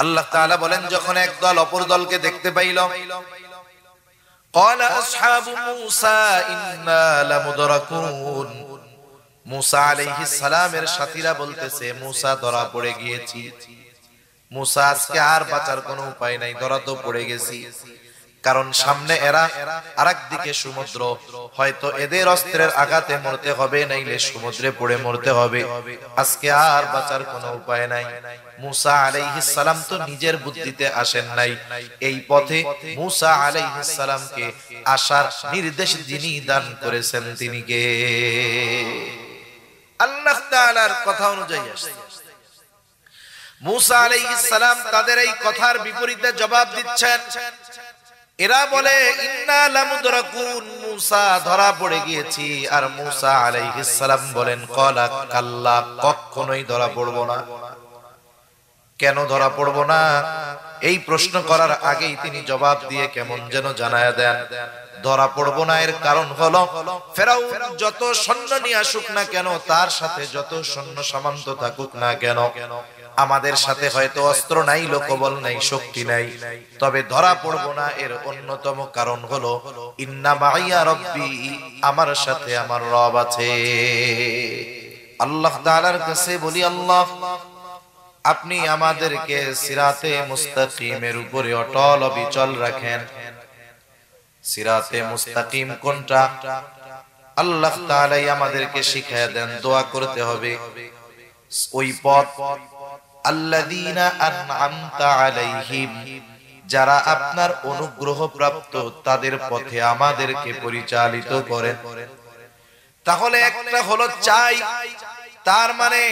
আল্লাহ তাআলা বলেন, যখন একদল অপর দলকে দেখতে পাইল, ক্বালা আসহাবু মূসা ইন্না লামুদরাকুন, মূসা আলাইহিস সালামের সাথীরা বলতেছে, মূসা ধরা পড়ে গিয়েছি, মূসা আজকে আর বাঁচার কোনো উপায় নাই, ধরা তো পড়ে গেছি। কারণ সামনে এরা, আরেক দিকে সমুদ্র, হয়তো এদের অস্ত্রের আঘাতে মরতে হবে, নাইলে সমুদ্রে পড়ে মরতে হবে, আজকে আর বাঁচার কোনো উপায় নাই। মূসা আলাইহিস সালাম তো নিজের বুদ্ধিতে আসেন নাই, এই পথে মূসা আলাইহিস সালামকে আসার নির্দেশ যিনি দান করেছেন তিনি কে? আল্লাহ তাআলার কথা অনুযায়ী আসছে। মূসা আলাইহিস সালাম তাদের এই কথার বিপরীতে জবাব দিচ্ছেন। এরা বলে, ইন্না লামুদরাকুন, মূসা ধরা পড়ে গিয়েছি। আর মূসা আলাইহিস সালাম বলেন, ক্বালা কাল্লা, কখনোই ধরা পড়ব না। কেন ধরা পড়ব না? এই প্রশ্ন করার আগেই তিনি জবাব দিয়ে কেমন যেন জানায়া দেন, ধরা পড়ব না এর কারণ হলো, ফেরাউন যত সৈন্য নিয়ে আসুক না কেন, তার সাথে যত সৈন্য সামন্ত থাকুক না কেন, আমাদের সাথে হয়তো অস্ত্র নাই, লোকবল নাই, শক্তি নাই, তবে ধরা পড়ব না এর অন্যতম কারণ হলো, ইন্না মাইয়া রব্বি, আমার সাথে আমার রব আছে। আল্লাহ তাআলার কাছে বলি, আল্লাহ আপনি আমাদেরকে সিরাতে মুস্তাকিমের উপরে অটল অবিচল রাখেন। সিরাতে মুস্তাকিম কোনটা? আল্লাহ তাআলাই আমাদেরকে শিখায়া দেন, দোয়া করতে হবে ওই পথ, আল্লাযীনা আন'আমতা আলাইহিম, যারা আপনার অনুগ্রহ প্রাপ্ত, তাদের পথে আমাদেরকে পরিচালিত করেন। তাহলে একটা হলো চাই, তার মানে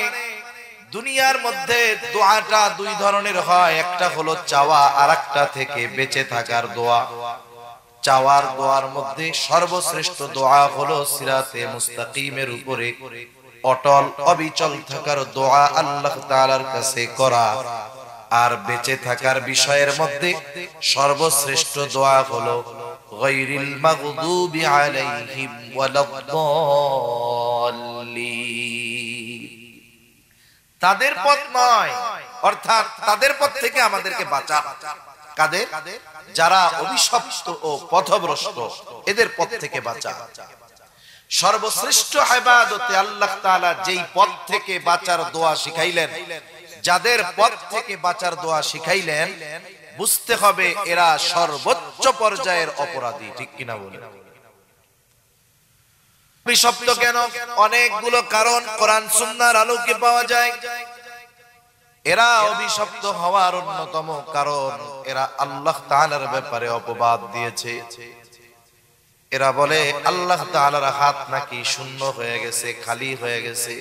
দুনিয়ার মধ্যে দোয়াটা দুই ধরনের হয়, একটা হলো চাওয়া, আর একটা থেকে বেঁচে থাকার দোয়া। চাওয়ার দোয়ার মধ্যে সর্বশ্রেষ্ঠ দোয়া হলো সিরাতে মুস্তাকিমের উপরে অটল অবিচল থাকার দোয়া আল্লাহ তাআলার কাছে করা। আর বেঁচে থাকার বিষয়ের মধ্যে সর্বশ্রেষ্ঠ দোয়া হলো গায়রিল মাগদুবি আলাইহিম ওয়ালাদ-দাল্লিন, তাদের পথ নয়, অর্থাৎ তাদের পথ থেকে আমাদেরকে বাঁচা। কাদের? যারা অভিশপ্ত ও পথভ্রষ্ট, এদের পথ থেকে বাঁচা। সর্বশ্রেষ্ঠ ইবাদতে আল্লাহ তাআলা যেই পথ থেকে বাঁচার দোয়া শিখাইলেন, যাদের পথ থেকে বাঁচার দোয়া শিখাইলেন, বুঝতে হবে এরা সর্বোচ্চ পর্যায়ের অপরাধী। ঠিক কিনা বলেন? অভিশপ্ত কেন? অনেকগুলো কারণ কোরআন সুন্নাহর আলোকে পাওয়া যায়। এরা অভিশপ্ত হওয়ার অন্যতম কারণ, এরা আল্লাহ তাআলার ব্যাপারে অপবাদ দিয়েছে। এরা বলে আল্লাহ তাআলার হাত নাকি শূন্য হয়ে গেছে, খালি হয়ে গেছে।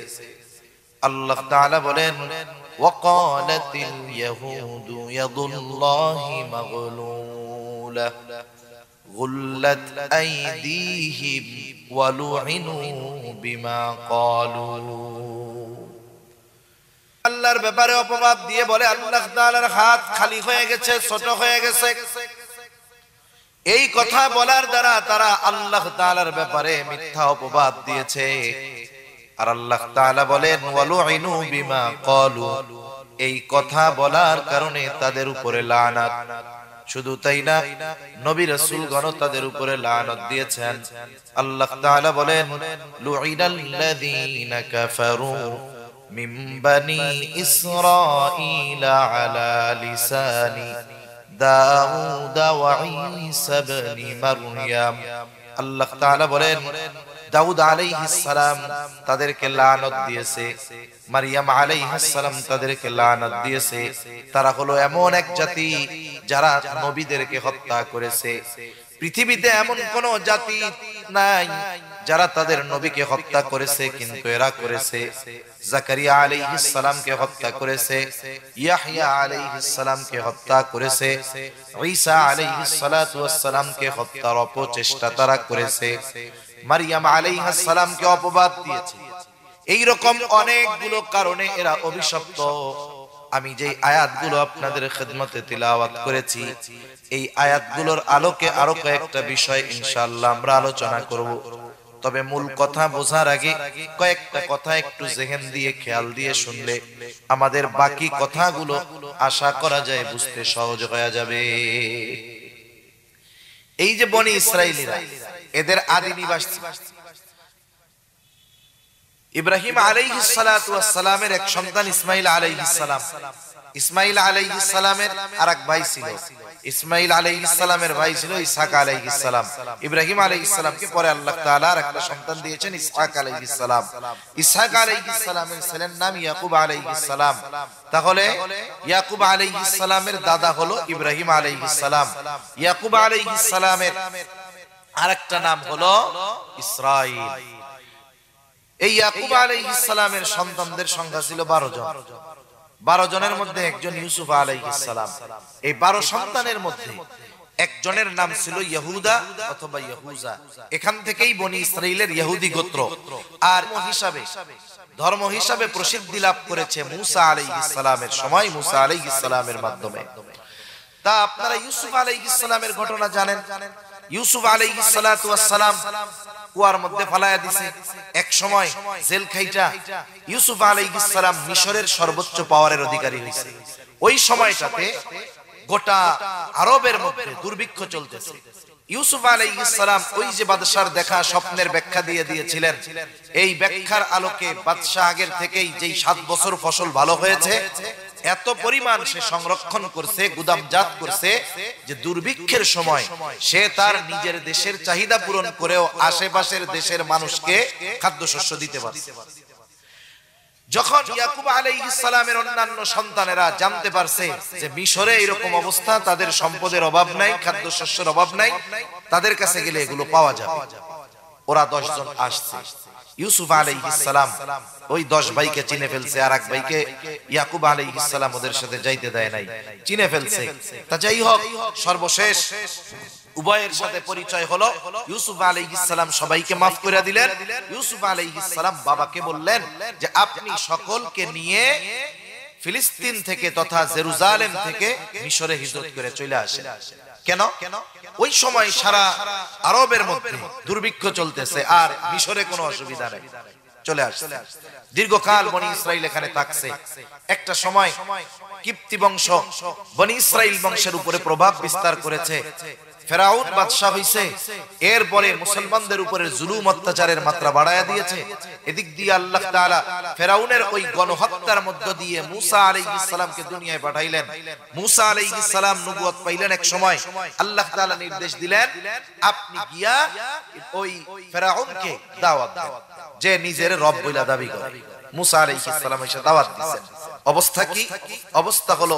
আল্লাহ তাআলা বলেন, ওয়াকালাতিল ইয়াহুদু ইয়াদুল্লাহি মাগলুলা গুল্লাত আইদিহিম ওয়া লুইনু বিমা ক্বালু। আল্লাহর ব্যাপারে অপবাদ দিয়ে বলে আল্লাহ তাআলার হাত খালি হয়ে গেছে, ছোট হয়ে গেছে। এই কথা বলার দ্বারা তারা আল্লাহ তাআলার ব্যাপারে মিথ্যা অপবাদ দিয়েছে। আর আল্লাহ তাআলা বলেন, ওয়া লুইনু বিমা ক্বালু, এই কথা বলার কারণে তাদের উপরে লানাত। শুধু তাই না, নবী রাসূলগণ তাদের উপরে লানত দিয়েছেন। আল্লাহ তাআলা বলেন, লুইনাল্লাযীনা কাফারু মিন বানি ইসরাঈলা আলা লিসানি দাউদ ওয়া ঈসা ইবনে মারইয়াম। আল্লাহ তাআলা বলেন, দাউদ আলাইহিস সালাম তাদেরকে লানত দিয়েছে, মারইয়াম আলাইহিস সালাম তাদেরকে লানত দিয়েছে। তারা হলো এমন এক জাতি যারা নবীদেরকে হত্যা করেছে। পৃথিবীতে এমন কোন জাতি নাই যারা তাদের নবীকে হত্যা করেছে, কিন্তু এরা করেছে। জাকারিয়া আলাইহিস সালামকে হত্যা করেছে, ইয়াহইয়া আলাইহিস সালামকে হত্যা করেছে, ঈসা আলাইহিস সালাতু ওয়াস সালামকে হত্যার অপচেষ্টা তারা করেছে, মারইয়াম আলাইহিস সালামকে অপবাদ দিয়েছে। এই রকম অনেকগুলো কারণে এরা অভিশপ্ত। আমি যে আয়াতগুলো আপনাদের খিদমতে তিলাওয়াত করেছি, এই আয়াতগুলোর আলোকে আরো কয়েকটা বিষয় ইনশাআল্লাহ আমরা আলোচনা করব। তবে মূল কথা বোঝার আগে কয়েকটা কথা একটু জেহেন দিয়ে খেয়াল দিয়ে শুনলে আমাদের বাকি কথাগুলো আশা করা যায় বুঝতে সহজ হয়ে যাবে। এই যে বনি ইসরাইলীরা, এদের আদি নিবাস ইব্রাহিম আলাইহিস সালাতু ওয়াস সালামের এক সন্তান ইসমাঈল আলাইহিস সালাম। ইসমাঈল আলাইহিস সালামের আরেক ভাই ছিল, ইসমাঈল আলাইহিস সালামের ভাই ছিল ইসহাক আলাইহিস সালাম। ইব্রাহিম আলাইহিস সালামকে পরে আল্লাহ তাআলা আরেকটা সন্তান দিয়েছেন ইসহাক আলাইহিস সালাম। ইসহাক আলাইহিস সালামের ছেলের নাম ইয়াকুব আলাইহিস সালাম। তাহলে ইয়াকুব আলাইহিস সালামের দাদা হলো ইব্রাহিম আলাইহিস সালাম। ইয়াকুব আলাইহিস সালামের আরেকটা নাম হলো ইসরাঈল। এই ইয়াকুব আলাইহিস সালামের সন্তানদের সংখ্যা ছিল 12 জন। 12 জনের মধ্যে একজন ইউসুফ আলাইহিস সালাম। এই 12 সন্তানের মধ্যে একজনের নাম ছিল ইহুদা অথবা ইহুজা। এখান থেকেই বনি ইসরাইলের ইহুদি গোত্র। আর ধর্ম হিসাবে প্রসিদ্ধি লাভ করেছে মুসা আলাইহিস সালামের সময়, মুসা আলাইহিস সালামের মাধ্যমে। তা আপনারা ইউসুফ আলাইহিস সালামের ঘটনা জানেন। ইউসুফ আলাইহিস সালাতু ওয়াস সালাম কুয়ার মধ্যে ফালায়া দিছে। এক সময় জেল খাইটা ইউসুফ আলাইহিস সালাম মিশরের সর্বোচ্চ পাওয়ারের অধিকারী হইছে। ওই সময়টাতে গোটা আরবের মধ্যে দুর্ভিক্ষ চলতেছে। ইউসুফ আলাইহিস সালাম ওই যে বাদশার দেখা স্বপ্নের ব্যাখ্যা দিয়ে দিয়েছিলেন, এই ব্যাখ্যার আলোকে বাদশা আগের থেকেই যেই 7 বছর ফসল ভালো হয়েছে এত পরিমাণ সে সংরক্ষণ করছে, গুদামজাত করছে যে দুর্ভিক্ষের সময় সে তার নিজের দেশের চাহিদা পূরণ করেও আশেপাশের দেশের মানুষকে খাদ্যশস্য দিতে পারছে। যখন ইয়াকুব আলাইহিস সালামের অন্যান্য সন্তানেরা জানতে পারছে যে মিশরে এরকম অবস্থা, তাদের সম্পদের অভাব নাই, খাদ্যশস্যের অভাব নাই, তাদের কাছে গেলে এগুলো পাওয়া যাবে, ওরা 10 জন আসছে। ইউসুফ আলাইহিস সালাম ওই 10 ভাইকে চিনে ফেলছে, আর এক ভাইকে ইয়াকুব আলাইহিস সালাম ওদের সাথে যাইতে দেয় নাই, চিনে ফেলছে। তা যাই হোক, সর্বশেষ উভয়ের সাথে পরিচয় হলো। ইউসুফ আলাইহিস সালাম সবাইকে মাফ করে দিলেন। ইউসুফ আলাইহিস সালাম বাবাকে বললেন যে আপনি সকলকে নিয়ে ফিলিস্তিন থেকে তথা জেরুজালেম থেকে মিশরে হিজরত করে চলে আসেন। কেন? ওই সময় সারা আরবের মধ্যে দুর্ভিক্ষ চলতেছে আর মিশরে কোনো অসুবিধা নেই, চলে আসছে। দীর্ঘকাল বনি ইসরাইল এখানে থাকছে। একটা সময় কিপ্তি বংশ বনি ইসরাইল বংশের উপরে প্রভাব বিস্তার করেছে। ফেরাউন বাদশা হইছে, এরপরে মুসলমানদের উপরে জুলুম অত্যাচারের মাত্রা বাড়ায়া দিয়েছে। এদিক দিয়ে আল্লাহ তাআলা ফেরাউনের ওই গণহত্যার মধ্য দিয়ে মুসা আলাইহিস সালামকে দুনিয়ায় পাঠাইলেন। মুসা আলাইহিস সালাম নবুয়ত পাইলেন। এক সময় আল্লাহ তাআলা নির্দেশ দিলেন, আপনি গিয়া ওই ফেরাউনকে দাওয়াত দেন যে নিজের রব বইলা দাবি করে। মুসা আলাইহিস সালাম এসে দাওয়াত দিয়েছেন। অবস্থা কি? অবস্থা হলো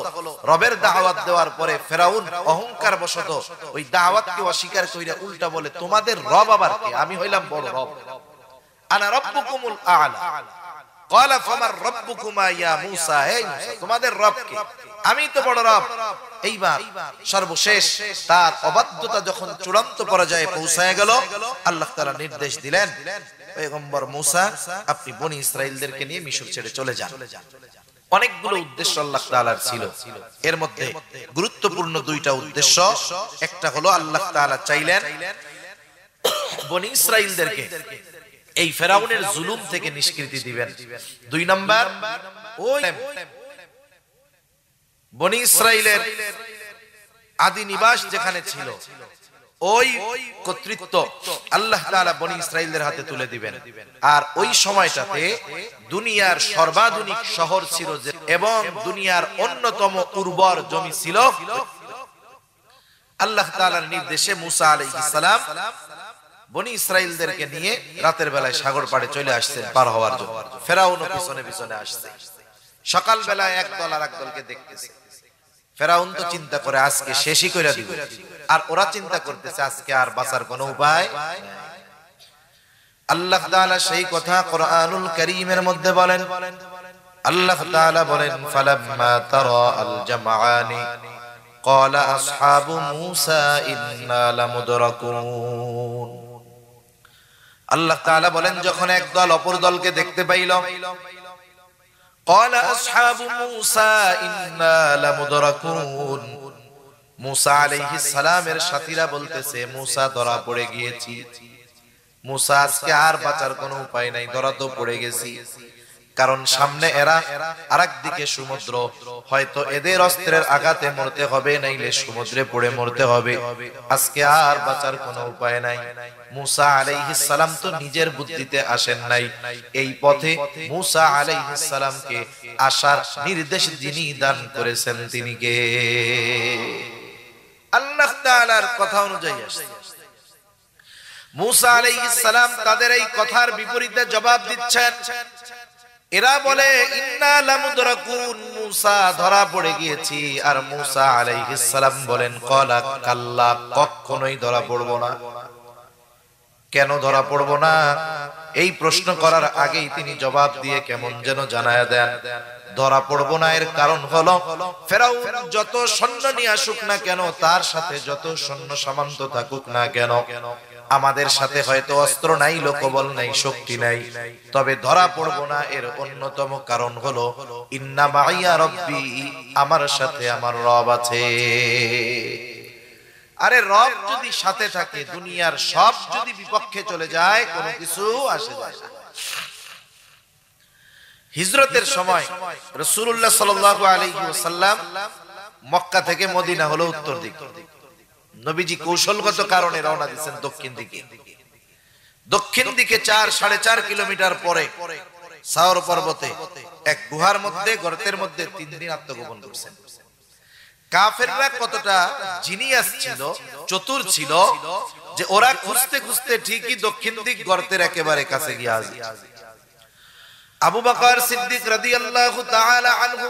রবের দাওয়াত দেওয়ার পরে ফেরাউন অহংকার বশত ওই দাওয়াতকে অস্বীকার কইরা উল্টা বলে, তোমাদের রব আবার কে? আমি হইলাম বড় রব, আনা রাব্বুকুমুল আ'লা। ক্বালা ফামার রাব্বুকুমা ইয়া মূসা, হে মূসা তোমাদের রব কে? আমি তো বড় রব। এইবার সর্বশেষ তার অবাধ্যতা যখন চূড়ান্ত পর্যায়ে পৌঁছায় গেল, আল্লাহ তাআলা নির্দেশ দিলেন, পয়গম্বর মূসা আপনি বনি ইসরাইলদেরকে নিয়ে মিশর ছেড়ে চলে যান। অনেকগুলো উদ্দেশ্য আল্লাহ তাআলার ছিল, এর মধ্যে গুরুত্বপূর্ণ 2টা উদ্দেশ্য। একটা হলো আল্লাহ তাআলা চাইলেন বনি ইসরাইলদেরকে এই ফেরাউনের জুলুম থেকে নিষ্কৃতি দিবেন। 2 নাম্বার, ওই বনি ইসরাইলের আদি নিবাস যেখানে ছিল ওই কর্তৃত্ব আল্লাহ তাআলা বনি ইসরাইলদের হাতে তুলে দিবেন। আর ওই সময়টাতে দুনিয়ার সর্বাধুনিক শহর ছিল এবং দুনিয়ার অন্যতম উর্বর জমি ছিল। আল্লাহ তাআলার নির্দেশে মুসা আলাইহিস সালাম বনি ইসরাইলদেরকে নিয়ে রাতের বেলায় সাগর পাড়ে চলে আসছেন পার হওয়ার জন্য। ফেরাউনও পিছনে পিছনে আসছে। সকাল বেলায় এক দল আর এক দলকে দেখতেছে। ফেরাউন তো চিন্তা করে আজকে শেষই কইরা দিব, আর ওরা চিন্তা করতেছে আজকে আর বাঁচার কোনো উপায়। আল্লাহ তাআলা সেই কথা কোরআনুল কারীমের মধ্যে বলেন। আল্লাহ তাআলা বলেন, ফালাম্মা তারা আল জামআনি ক্বালা আসহাবু মূসা ইন্না লামুদরাকুন। আল্লাহ তাআলা বলেন, যখন এক দল অপর দলকে দেখতে পাইল, ক্বালা আসহাবু মূসা ইন্না লামুদরাকুন। মূসা আলাইহিস সালামের সাথীরা বলতেছে, মূসা ধরা পড়ে গিয়েছি। মুসা আজকে আর বাঁচার কোনো উপায় নাই, ধরা তো পড়ে গেছি। কারণ সামনে এরা, আরেক দিকে সমুদ্র, হয়তো এদের অস্ত্রের আঘাতে মরতে হবে, নাইলে সমুদ্রে পড়ে মরতে হবে। আজকে আর বাঁচার কোনো উপায় নাই। মুসা আলাইহিস সালাম তো নিজের বুদ্ধিতে আসেন নাই, এই পথে মুসা আলাইহিস সালামকে আসার নির্দেশ যিনি দান করেছেন তিনি কে? আল্লাহ তাআলার কথা অনুযায়ী আসছে। মুসা আলাইহিস সালাম তাদের এই কথার বিপরীতে জবাব দিচ্ছেন। এরা বলে ইন্না লামুদরাকুন, মুসা ধরা পড়ে গিয়েছি। আর মুসা আলাইহিস সালাম বলেন ক্বালা কাল্লা, কখনোই ধরা পড়ব না। কেন ধরা পড়ব না? এই প্রশ্ন করার আগেই তিনি জবাব দিয়ে কেমন যেন জানায়া দেন, ধরা পড়ব না এর কারণ হলো ফেরাউন যত সৈন্য নিয়ে আসুক না কেন, তার সাথে যত সৈন্য সামন্ত থাকুক না কেন, আমাদের সাথে হয়তো অস্ত্র নাই, লোকবল নাই, শক্তি নাই, তবে ধরা পড়ব না এর অন্যতম কারণ হলো ইন্না মাইয়া রব্বি, আমার সাথে আমার রব আছে। আরে রব যদি সাথে থাকে, দুনিয়ার সব যদি বিপক্ষে চলে যায়, কোনো কিছু আসে যায় না। হিজরতের সময় রাসূলুল্লাহ সাল্লাল্লাহু আলাইহি ওয়াসাল্লাম মক্কা থেকে মদিনা হলো উত্তর দিক, নবীজি কৌশলগত কারণে রওনা দিয়েছেন দক্ষিণ দিকে। দক্ষিণ দিকে 4-4.5 কিলোমিটার পরে সাওর পর্বতে এক গুহার মধ্যে, গর্তের মধ্যে 3 দিন আত্মগোপন করছেন। কাফেররা কতটা জিনিয়াস ছিল, চতুর ছিল, যে ওরা খুঁজতে খুঁজতে ঠিকই দক্ষিণ দিক গর্তের একেবারে কাছে গিয়ে হাজির। আবু বকর সিদ্দিক রাদিয়াল্লাহু তাআলা আনহু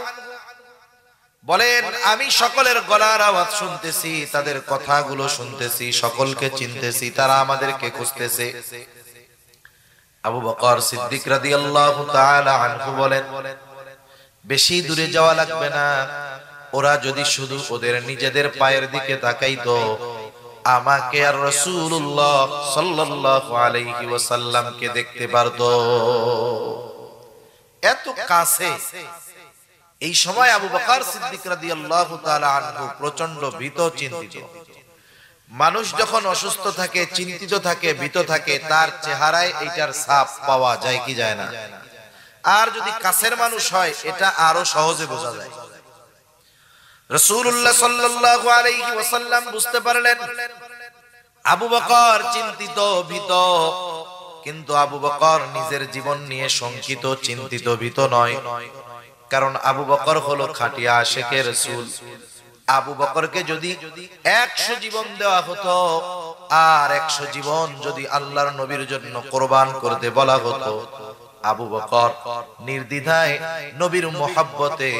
বলেন, আমি সকলের গলার আওয়াজ শুনতেছি, তাদের কথাগুলো শুনতেছি, সকলকে চিনতেছি, তারা আমাদেরকে খুঁজতেছে। আবু বকর সিদ্দিক রাদিয়াল্লাহু তাআলা আনহু বলেন, বেশি দূরে যাওয়া লাগবে না, ওরা যদি শুধু ওদের নিজেদের পায়ের দিকে তাকাইতো, আমাকে আর রাসূলুল্লাহ সাল্লাল্লাহু আলাইহি ওয়াসাল্লামকে দেখতে পারতো। এত কাছে। এই সময় আবু বকর সিদ্দিক রাদিয়াল্লাহু তাআলা আনহু প্রচন্ড ভীত, চিন্তিত। মানুষ যখন অসুস্থ থাকে, চিন্তিত থাকে, ভীত থাকে, তার চেহারায় এইটার ছাপ পাওয়া যায় কি যায় না? আর যদি কাছের মানুষ হয়, এটা আরো সহজে বোঝা যায়। রাসূলুল্লাহ সাল্লাল্লাহু আলাইহি ওয়াসাল্লাম বুঝতে পারলেন আবু বকর চিন্তিত, ভীত, কিন্তু আবু বকর নিজের জীবন নিয়ে শঙ্কিত, চিন্তিত, ভীত নয়। কারণ আবু বকর হলো খাঁটিয়া আশিকে রাসূল। আবু বকরকে যদি 100 জীবন দেওয়া হতো, আর 100 জীবন যদি আল্লাহর নবীর জন্য কোরবান করতে বলা হতো, আবু বকর নির্দ্বিধায় নবীর মোহাব্বতে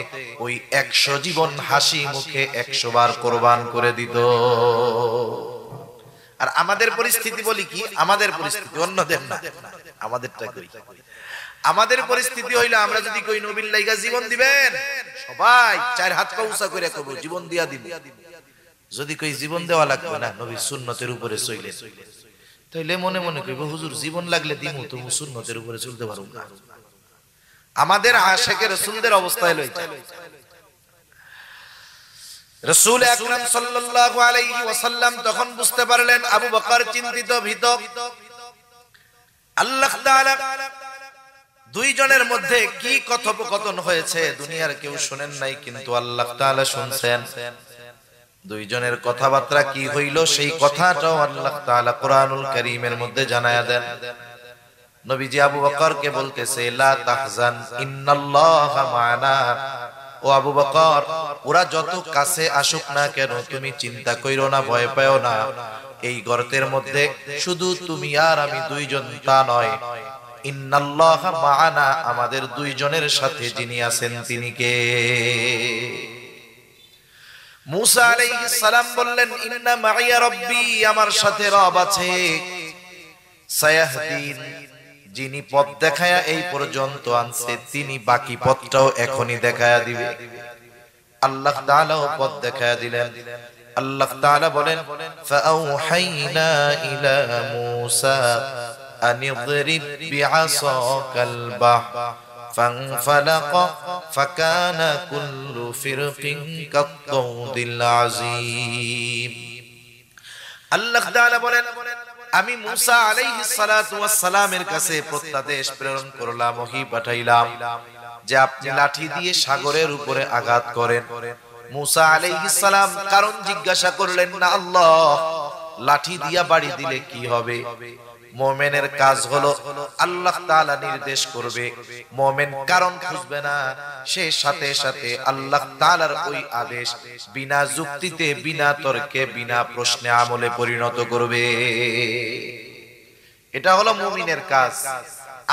ওই 100 জীবন হাসি মুখে 100 বার কোরবান করে দিত। আর আমাদের পরিস্থিতি বলি কি, আমাদের পরিস্থিতি অন্যদের না, আমাদেরটা করি। আমাদের পরিস্থিতি হইলো, আমরা যদি কই নবীর লাইগা জীবন দিবেন, সবাই 4 হাত পা উঁচা করে কইবো জীবন দিয়া দিব। যদি কই জীবন দেওয়া লাগবে না, নবীর সুন্নতের উপরে চলে, তাইলে মনে মনে কইবো হুজুর জীবন লাগলে দিমু, তুমি সুন্নতের উপরে চলতে পারো না। আমাদের আশিকে রাসূলদের অবস্থা হলো এটা। রাসূল আকরাম সাল্লাল্লাহু আলাইহি ওয়াসাল্লাম তখন বুঝতে পারলেন আবু বকর চিন্তিত, ভীত। আল্লাহ তাআলা দুইজনের মধ্যে কি কথোপকথন হয়েছে দুনিয়ার কেউ শুনেন নাই, কিন্তু আল্লাহ তাআলা শুনছেন। দুইজনের কথাবার্তা কি হইল, সেই কথাটাও আল্লাহ তাআলা কোরআনুল কারীমের মধ্যে জানায়া দেন। নবীজি আবু বকরকে বলতেছে, লা তাহজান ইন্নাল্লাহা মা'ানা। ও আবু বকর, ওরা যত কাছে আসুক না কেন, তুমি চিন্তা কইরো না, ভয় পাও না। এই গর্তের মধ্যে শুধু তুমি আর আমি দুইজন, তা নয়, ইন্নাল্লাহা মা'ানা, আমাদের দুইজনের সাথে যিনি আছেন তিনি কে? মুসা আলাইহিস সালাম বললেন, ইন্না মাইয়া রব্বি, আমার সাথে রব আছে। সায়াহদিন, যিনি পথ দেখায়া এই পর্যন্ত আনছে, তিনি বাকি পথটাও এখনই দেখায়া দিবে। আল্লাহ তাআলাও পথ দেখায়া দিলেন। আল্লাহ তাআলা বলেন, ফাআউহাইনা ইলা মূসা আন ইদরিব বিআসাকাল বাহর ফানফালাকা ফাকানা কুল্লু ফিরকিন কাত-তাউদিল আযীম। আল্লাহ তাআলা বলেন, আমি মুসা আলাইহিস সালাতু ওয়াস সালামের কাছে প্রত্যাদেশ প্রেরণ করলাম, ওহী পাঠাইলাম যে আপনি লাঠি দিয়ে সাগরের উপরে আঘাত করেন। মুসা আলাইহিস সালাম কারণ জিজ্ঞাসা করলেন না, আল্লাহ লাঠি দিয়া বাড়ি দিলে কি হবে? মুমিনের কাজ হলো আল্লাহ তাআলা নির্দেশ করবে, মুমিন কারণ খুঁজবে না, সে সাথে সাথে আল্লাহ তাআলার ওই আদেশ বিনা যুক্তিতে, বিনা তর্কে, বিনা প্রশ্নে আমলে পরিণত করবে। এটা হলো মুমিনের কাজ।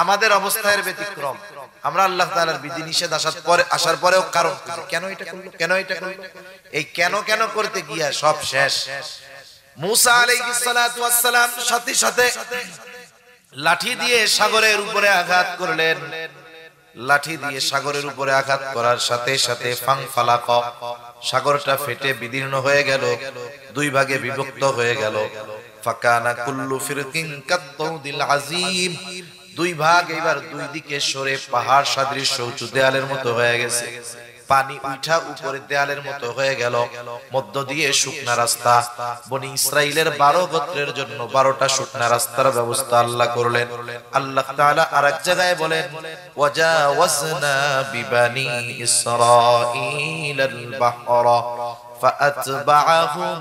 আমাদের অবস্থার ব্যতিক্রম, আমরা আল্লাহ তাআলার বিধি নিষেধ আসার পরেও কারণ কেন এটা করলো, কেন এটা করলো, এই কেন কেন করতে গিয়া সব শেষ। মুসা আলাইহিস সালাতু ওয়াস সালাম সাথে সাথে লাঠি দিয়ে সাগরের উপরে আঘাত করলেন। লাঠি দিয়ে সাগরের উপরে আঘাত করার সাথে সাথে ফাংফালাক, সাগরটা ফেটে বিদীর্ণ হয়ে গেল, দুই ভাগে বিভক্ত হয়ে গেল। ফাকানা কুল্লু ফিরকিন কাত্তাউদিল আযীম, দুই ভাগ এবার দুই দিকে সরে পাহাড় সদৃশ উঁচু দেয়ালের মতো হয়ে গেছে। পানি উঠা উপরে দেয়ালের মতো হয়ে গেল, মধ্য দিয়ে শুকনা রাস্তা। বনি ইসরাইলের 12 গোত্রের জন্য 12টা শুকনা রাস্তার ব্যবস্থা আল্লাহ করলেন। আল্লাহ তাআলা আরেক জায়গায় বলেন, ওয়াজাওয়াজনা বিবানি ইসরাঈলাল বাহরা ফাআতবাআহুম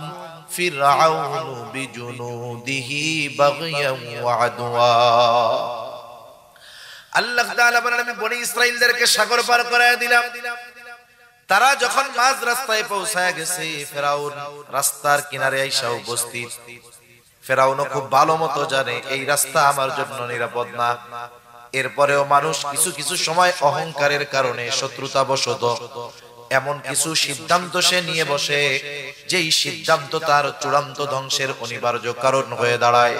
ফিরআউনু বিজুনুদিহি বাগয়ান ওয়া আদওয়া। আল্লাহ তাআলা বলেন, আমি বনি ইসরাইলদেরকে সাগর পার করায় দিলাম। তারা যখন মাঝ রাস্তায় পৌঁছায় গেছে, ফেরাউন রাস্তার কিনারে আইসা উপস্থিত। ফেরাউনও খুব ভালো মতো জানে এই রাস্তা আমার জন্য নিরাপদ না। এরপরেও মানুষ কিছু কিছু সময় অহংকারের কারণে, শত্রুতা বশত এমন কিছু সিদ্ধান্ত সে নিয়ে বসে, যেই সিদ্ধান্ত তার চূড়ান্ত ধ্বংসের অনিবার্য কারণ হয়ে দাঁড়ায়।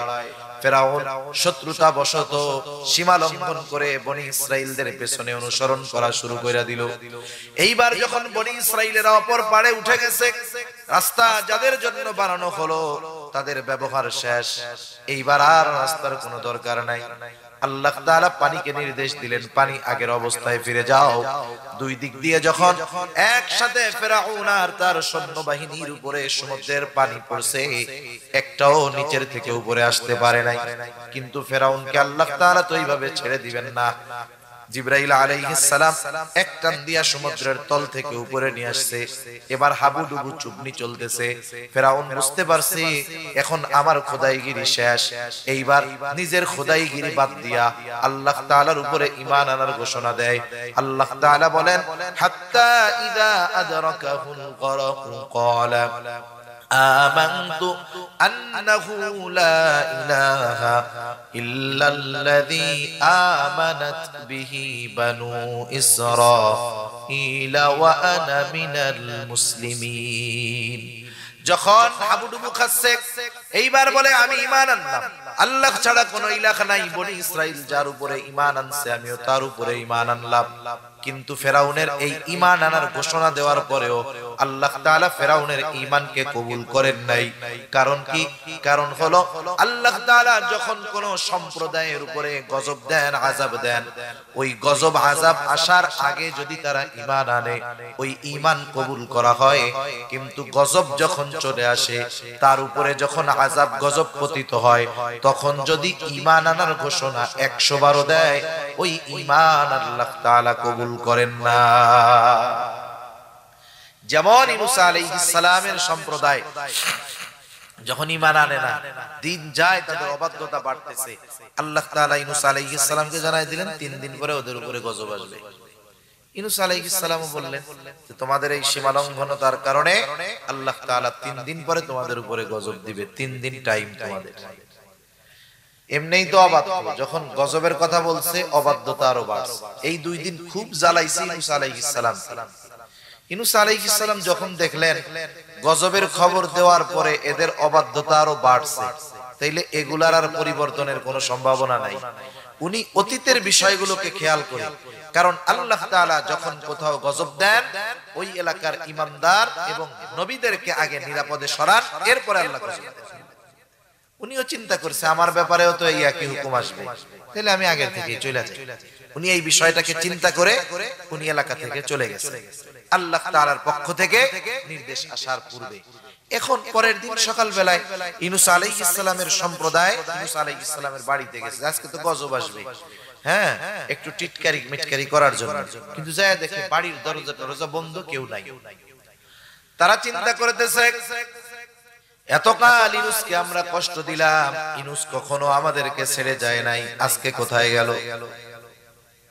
ফেরাউন শত্রুতা বশত সীমা লঙ্ঘন করে বনি ইসরাইলদের পেছনে অনুসরণ করা শুরু করে দিল। এইবার যখন বনি ইসরাইলেরা অপর পাড়ে উঠে গেছে, রাস্তা যাদের জন্য বানানো হলো তাদের ব্যবহার শেষ, এইবার আর রাস্তার কোনো দরকার নাই। আল্লাহ তাআলা পানিকে নির্দেশ দিলেন, পানি আগের অবস্থায় ফিরে যাও। দুই দিক দিয়ে যখন একসাথে ফেরাউন আর তার সৈন্যবাহিনীর উপরে সমুদ্রের পানি পড়ছে, একটাও নিচের থেকে উপরে আসতে পারে নাই। কিন্তু ফেরাউনকে আল্লাহ তাআলা তো এইভাবে ছেড়ে দিবেন না। জিবরাইল আলাইহিস সালাম এক টান দিয়া সমুদ্রের তল থেকে উপরে নিয়ে আসছে। এবার হাবুডুবু চুবনি চলতেছে। ফেরাউন বুঝতে পারছে এখন আমার খোদাইগিরি শেষ। এইবার নিজের খোদাইগিরি বাদ দিয়া আল্লাহ তাআলার উপরে ঈমান আনার ঘোষণা দেয়। আল্লাহ তাআলা বলেন, হাত্তা ইযা আদরাকাহুল গরকু ক্বালা আমানতু আন্নাহু লা ইলাহা ইল্লাল্লাযী আমানাত বিহি বানু ইসরাঈলা ওয়া আনা মিনাল মুসলিমিন। যখন হাবুডুবু খাচ্ছে, এইবার বলে আমি ঈমান আনলাম, আল্লাহ ছাড়া কোনো ইলাহ নাই। বনি ইসরাইল যার উপরে ঈমান আনছে আমিও তার উপরে ঈমান আনলাম। কিন্তু ফেরাউনের এই ঈমান আনার ঘোষণা দেওয়ার পরেও আল্লাহ তাআলা ফেরাউনের ঈমানকে কবুল করেন নাই। কারণ কি? কারণ হলো আল্লাহ তাআলা যখন কোন সম্প্রদায়ের উপরে গজব দেন, আযাব দেন, ওই গজব আযাব আসার আগে যদি তারা ঈমান আনে, ওই ঈমান কবুল করা হয়। কিন্তু গজব যখন চলে আসে, তার উপরে যখন আযাব গজব পতিত হয়, তখন যদি ঈমান আনার ঘোষণা 100 বারও দেয়, ওই ঈমান আল্লাহ তাআলা কবুল করেন না। যেমন মুসা আলাইহিস সালামের সম্প্রদায় যখন ঈমান আনে না, দিন যায় তাদের অবাধ্যতা বাড়তেছে, আল্লাহ তাআলা মুসা আলাইহিস সালামকে জানাই দিলেন 3 দিন পরে ওদের উপরে গজব আসবে। ইউনূস আলাইহিস সালামও বললেন যে তোমাদের এই সীমা লঙ্ঘনতার কারণে আল্লাহ তাআলা 3 দিন পরে তোমাদের উপরে গজব দিবে, 3 দিন টাইম তোমাদের। এমনিই তো অবাধ্য, যখন গজবের কথা বলছে অবাধ্যতা আরো বাড়ছে। এই 2 দিন খুব জ্বালাইছে ইউনূস আলাইহিস সালাম। ইউনূস আলাইহিস সালাম যখন দেখলেন গজবের খবর দেওয়ার পরে এদের অবাধ্যতা আরো বাড়ছে, তাইলে এগুলার আর পরিবর্তনের কোনো সম্ভাবনা নাই। উনি অতীতের বিষয়গুলোকে খেয়াল করে, কারণ আল্লাহ তাআলা যখন কোথাও গজব দেন, ওই এলাকার ইমানদার এবং নবীদেরকে আগে নিরাপদে সরান, এরপরে আল্লাহ গজব দেন। উনিও চিন্তা করছে আমার ব্যাপারেও তো এই একই হুকুম আসবে, তাহলে আমি আগের থেকেই চলে যাই। উনি এই বিষয়টাকে চিন্তা করে উনি এলাকা থেকে চলে গেছে। আল্লাহ তাআলার পক্ষ থেকে নির্দেশ আসার পূর্বে। এখন পরের দিন সকাল বেলায় ইউনূস আলাইহিস সালামের সম্প্রদায় ইউনূস আলাইহিস সালামের বাড়িতে গেছে। আজকে তো গজব আসবে, হ্যাঁ, একটু টিটকারি মিটকারি করার জন্য। কিন্তু যায় দেখে বাড়ির দরজা বন্ধ, কেউ নাই। তারা চিন্তা করতেছে, এতকাল ইউনূসকে আমরা কষ্ট দিলাম, ইউনূস কখনো আমাদেরকে ছেড়ে যায় নাই, আজকে কোথায় গেল?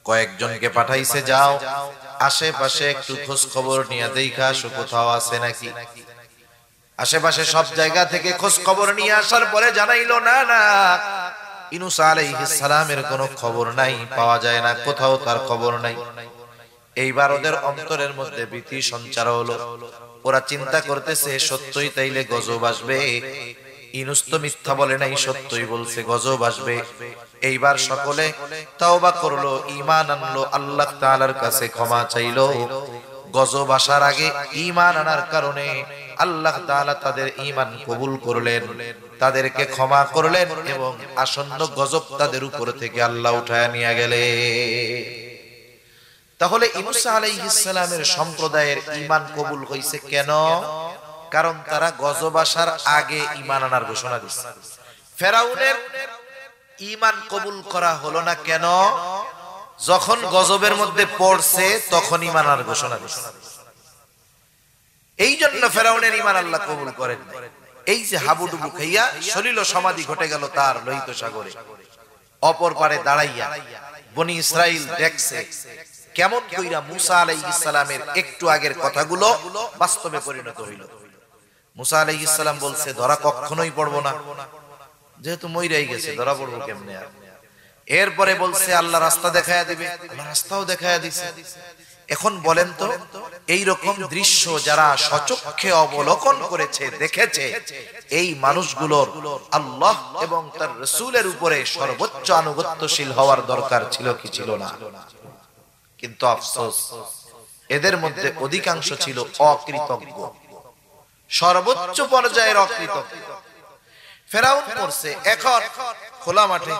কয়েকজনকে পাঠাইছে, যাও আশেপাশে একটু খোঁজ খবর নিয়ে দেখা আসো কোথাও আছে নাকি। আশেপাশে সব জায়গা থেকে খোঁজ খবর নিয়ে আসার পরে জানাইলো, না না, ইউনূস আলাইহিস সালামের কোনো খবর নাই, পাওয়া যায় না, কোথাও তার খবর নাই। এইবার ওদের অন্তরের মধ্যে ভীতি সঞ্চার হলো। ওরা চিন্তা করতেছে, সত্যই তাইলে গজব আসবে। ইউনূস তো মিথ্যা বলে নাই, সত্যই বলছে, গজব আসবে। এইবার সকলে তাওবা করলো, ঈমান আনলো, আল্লাহ তাআলার কাছে ক্ষমা চাইলো। গজব আসার আগে ঈমান আনার কারণে আল্লাহ তাআলা তাদের ঈমান কবুল করলেন, তাদেরকে ক্ষমা করলেন এবং আসন্ন গজব তাদের উপর থেকে আল্লাহ উঠায় নিয়ে গেলেন। তাহলে ইউনূস আলাইহিস সালামের সম্প্রদায়ের ঈমান কবুল হইছে কেন? কারণ তারা গজব আসার আগে ঈমান আনার ঘোষণা দিয়েছে। ফেরাউনের ঈমান কবুল করা হলো না কেন? যখন গজবের মধ্যে পড়ছে তখন ঈমান আনার ঘোষণা দিয়েছে। এই জন্য ফেরাউনের ঈমান আল্লাহ কবুল করেন। এই যে হাবুডুবু খাইয়া সলিল সমাধি ঘটে গেল তার লোহিত সাগরে, অপর পারে দাঁড়াইয়া বনি ইসরাইল দেখছে কেমন কইরা মুসা আলাইহিস সালামের একটু আগের কথাগুলো বাস্তবে পরিণত হইল। মুসা আলাইহিস সালাম বলছে, ধরা কখনোই পড়বো না, যেহেতু মইরাই গেছে, ধরা পড়বো কেমনে? এরপরে বলছে আল্লাহ রাস্তা দেখায়া দিবে, আল্লাহ রাস্তাও দেখায়া দিছে। এখন বলেন তো, এই রকম দৃশ্য যারা সচক্ষে অবলোকন করেছে, দেখেছে, এই মানুষগুলোর আল্লাহ এবং তার রাসূলের উপরে সর্বোচ্চ আনুগত্যশীল হওয়ার দরকার ছিল কি ছিল না? কিন্তু আফসোস, এদের মধ্যে অধিকাংশ ছিল অকৃতজ্ঞ, সর্বোচ্চ পর্যায়ের অকৃতজ্ঞ। ফেরাউন করছে এখন খোলা মাঠে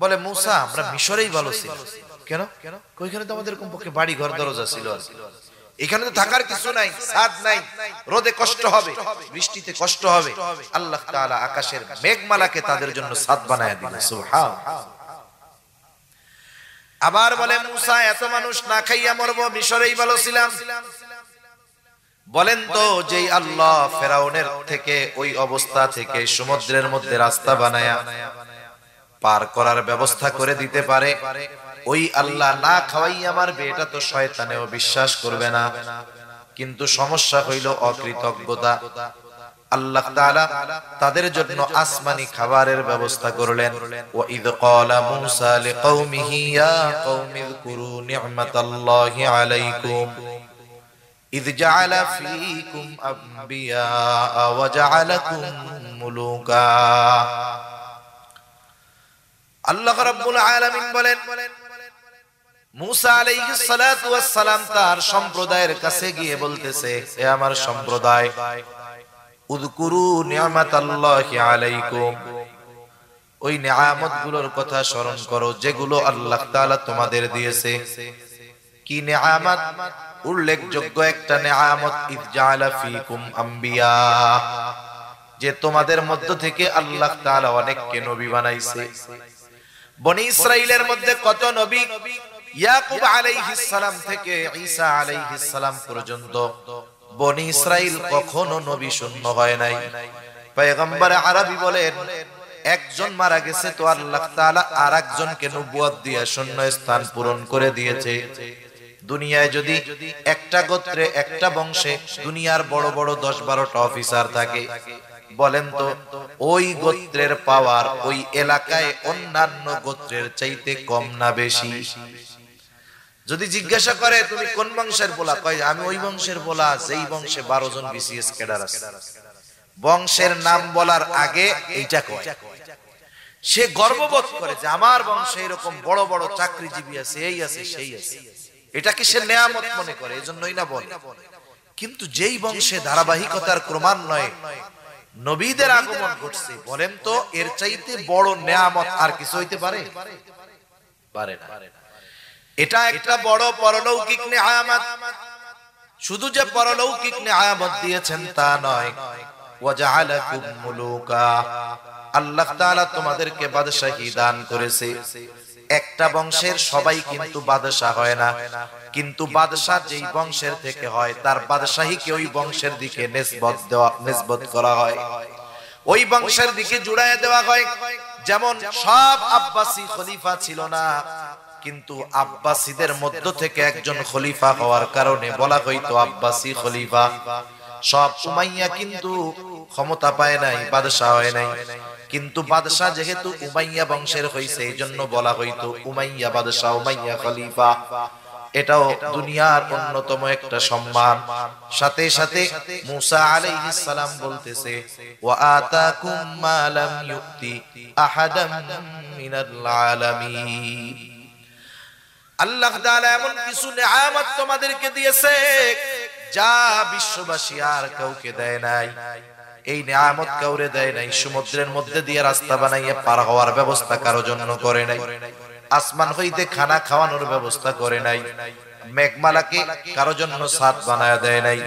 বলে, মুসা আমরা মিশরেই ভালো ছিল। কেন? ওইখানে তো আমাদের কমপক্ষে বাড়ি ঘর দরজা ছিল, এখানে তো থাকার কিছু নাই, ছাদ নাই, রোদে কষ্ট হবে, বৃষ্টিতে কষ্ট হবে। আল্লাহ তাআলা আকাশের মেঘমালাকে তাদের জন্য ছাদ বানায় দিলেন। সুবহানাল্লাহ। আবার বলে, মুসা এত মানুষ না খাইয়া মরবো, মিশরেই ভালো ছিলাম। বলেন তো, যেই আল্লাহ ফেরাউনের থেকে ওই অবস্থা থেকে সমুদ্রের মধ্যে রাস্তা বানায়া পার করার ব্যবস্থা করে দিতে পারে, ওই আল্লাহ না খাওয়াইয়া মারবে, এটা তো শয়তানেও বিশ্বাস করবে না। কিন্তু সমস্যা হইল অকৃতজ্ঞতা। আল্লাহ তাআলা তাদের জন্য আসমানি খাবারের ব্যবস্থা করলেন। ওয়া ইয ক্বালা মূসা লিকওমিহি ইয়া কওমি যকুরু নি'মাতাল্লাহি আলাইকুম ইয জাআলা ফীকুম আম্বিয়া ওয়া জাআলাকুম মুলুকা। আল্লাহ রাব্বুল আলামিন বলেন, মূসা আলাইহিস সালাতু ওয়াস সালাম তার সম্প্রদায়ের কাছে গিয়ে বলতেছে, হে আমার সম্প্রদায়, উযকুরু নি'মাতাল্লাহি আলাইকুম, ওই নিয়ামতগুলোর কথা স্মরণ করো যেগুলো আল্লাহ তাআলা তোমাদের দিয়েছে। কি নিয়ামত? উল্লেখযোগ্য একটা নিয়ামত, ইয জাআলা ফীকুম আম্বিয়া, যে তোমাদের মধ্য থেকে আল্লাহ তাআলা অনেককে নবী বানাইছে। বনি ইসরাইলের মধ্যে কত নবী? ইয়াকুব আলাইহিস সালাম থেকে ঈসা আলাইহিস সালাম পর্যন্ত বনি ইসরাইল কখনো নবী শূন্য হয় নাই। পয়গম্বর আরবী বলেন, একজন মারা গেছে তো আল্লাহ তাআলা আরেকজনকে নবুয়ত দিয়ে শূন্য স্থান পূরণ করে দিয়েছে। দুনিয়ায় যদি একটা গোত্রে একটা বংশে দুনিয়ার বড় বড় 10-12টা অফিসার থাকে, বলেন তো ওই গোত্রের পাওয়ার ওই এলাকায় অন্যান্য গোত্রের চাইতে কম না বেশি? যদি জিজ্ঞাসা করে তুমি কোন বংশের পোলা, কয় আমি ওই বংশের পোলা যেই বংশে 12 জন বিসিএস ক্যাডার আছে। বংশের নাম বলার আগে এইটা কয়। সে গর্ববোধ করে যে আমার বংশে এরকম বড় বড় চাকরিজীবী আছে, এই আছে সেই আছে। এটাকে সে নেয়ামত মনে করে, এজন্যই না বলে। কিন্তু যেই বংশে ধারাবাহিকতার ক্রমান্বয়ে নবীদের আগমন ঘটছে, বলেন তো এর চাইতে বড় নেয়ামত আর কিছু হইতে পারে? পারে না। এটা একটা বড় পরলৌকিক নেয়ামত। শুধু যে পরলৌকিক নিয়ামত দিয়েছেন তা নয়, ওয়াজআলাকুম মুলুকা, আল্লাহ তাআলা তোমাদেরকে বাদশাহী দান করেছে। একটা বংশের সবাই কিন্তু বাদশা হয় না, কিন্তু বাদশা যেই বংশের থেকে হয় তার বাদশাহীকে ওই বংশের দিকে নিসবত করা হয়, ওই বংশের দিকে জুড়ায় দেওয়া হয়। যেমন সব আব্বাসী খলিফা ছিল না, কিন্তু আব্বাসীদের মধ্য থেকে একজন খলিফা হওয়ার কারণে বলা হইতো আব্বাসী খলিফা। সব উমাইয়া কিন্তু ক্ষমতা পায় নাই, বাদশা হয় নাই, কিন্তু বাদশা যেহেতু উমাইয়া বংশের হইছে এই জন্য বলা হইতো উমাইয়া বাদশা, উমাইয়া খলিফা। এটাও দুনিয়ার অন্যতম একটা সম্মান। সাথে সাথে মুসা আলাইহিস সালাম বলতেছে, ওয়া আতাকুম মা লাম ইউতি আহাদাম মিনাল আলামিন, আল্লাহ তাআলা এমন কিছু নিয়ামত তোমাদেরকে দিয়েছে যা বিশ্ববাসী আর কাউকে দেয় নাই। এই নিয়ামত কাউরে দেয় নাই। সমুদ্রের মধ্যে দিয়ে রাস্তা বানাইয়া পার হওয়ার ব্যবস্থা কারো জন্য করে নাই, আসমান হইতে খানা খাওয়ানোর ব্যবস্থা করে নাই, মেঘমালাকে কারো জন্য ছাদ বানায়া দেয় নাই।